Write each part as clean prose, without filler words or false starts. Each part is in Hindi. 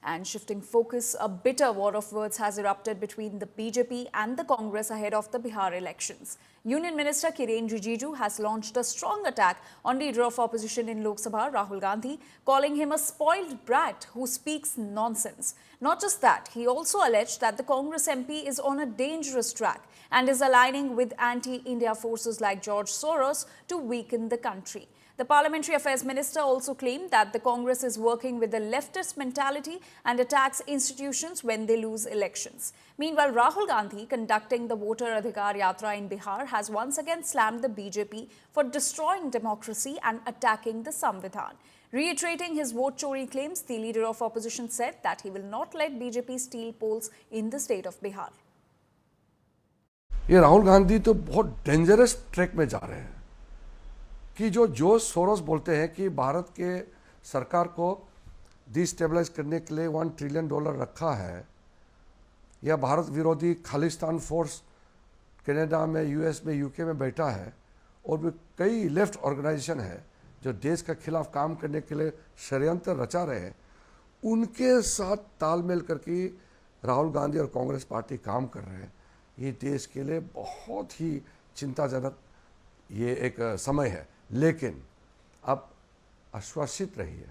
And shifting focus, a bitter war of words has erupted between the BJP and the Congress ahead of the Bihar elections. Union Minister Kiren Rijiju has launched a strong attack on leader of opposition in Lok Sabha, Rahul Gandhi, calling him a spoiled brat who speaks nonsense. Not just that, he also alleged that the Congress MP is on a dangerous track and is aligning with anti-India forces like George Soros to weaken the country. The Parliamentary Affairs Minister also claimed that the Congress is working with a leftist mentality and attacks institutions when they lose elections. Meanwhile, Rahul Gandhi, conducting the Voter Adhikar Yatra in Bihar, has once again slammed the BJP for destroying democracy and attacking the Samvidhan. Reiterating his vote chori claims, the leader of opposition said that he will not let BJP steal polls in the state of Bihar. ये राहुल गांधी तो बहुत डेंजरस ट्रैक में जा रहे हैं कि जो जॉर्ज सोरोस बोलते हैं कि भारत के सरकार को डिस्टेबलाइज करने के लिए $1 ट्रिलियन रखा है, या भारत विरोधी खालिस्तान फोर्स कनाडा में, यूएस में, यूके में बैठा है, और भी कई लेफ्ट ऑर्गेनाइजेशन है जो देश के खिलाफ काम करने के लिए षड्यंत्र रचा रहे हैं, उनके साथ तालमेल करके राहुल गांधी और कांग्रेस पार्टी काम कर रहे हैं। ये देश के लिए बहुत ही चिंताजनक ये एक समय है, लेकिन अब आश्वासित रहिए,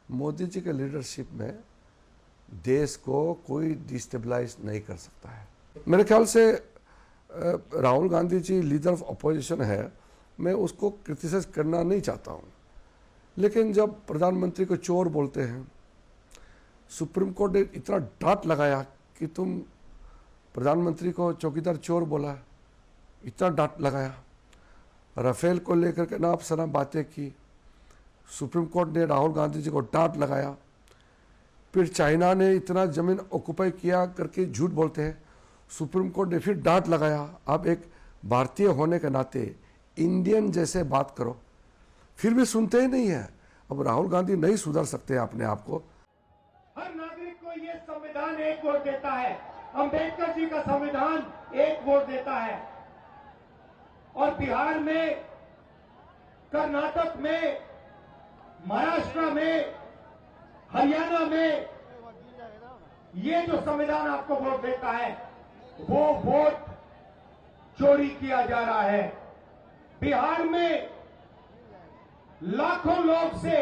मोदी जी के लीडरशिप में देश को कोई डिस्टेबलाइज नहीं कर सकता है। मेरे ख्याल से Rahul Gandhi ji leader of opposition है, मैं उसको क्रिटिसाइज करना नहीं चाहता हूँ, लेकिन जब प्रधानमंत्री को चोर बोलते हैं, सुप्रीम कोर्ट ने इतना डांट लगाया कि तुम प्रधानमंत्री को चौकीदार चोर बोला, इतना डांट लगाया, राफेल को लेकर के नाप सनाप बातें की, सुप्रीम कोर्ट ने राहुल गांधी जी को डांट लगाया, फिर चाइना ने इतना ज़मीन ऑक्यूपाई किया करके झूठ बोलते हैं, सुप्रीम कोर्ट ने फिर डांट लगाया। आप एक भारतीय होने के नाते इंडियन जैसे बात करो, फिर भी सुनते ही नहीं है। अब राहुल गांधी नहीं सुधर सकते अपने आप को। हर नागरिक को ये संविधान एक वोट देता है, अंबेडकर जी का संविधान एक वोट देता है, और बिहार में, कर्नाटक में, महाराष्ट्र में, हरियाणा में ये जो संविधान आपको वोट देता है, वो वोट चोरी किया जा रहा है। बिहार में लाखों लोग से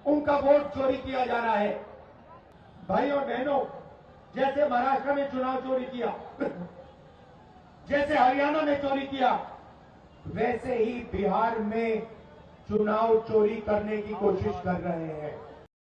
उनका वोट चोरी किया जा रहा है। भाइयों बहनों, जैसे महाराष्ट्र में चुनाव चोरी किया, जैसे हरियाणा में चोरी किया, वैसे ही बिहार में चुनाव चोरी करने की कोशिश कर रहे हैं।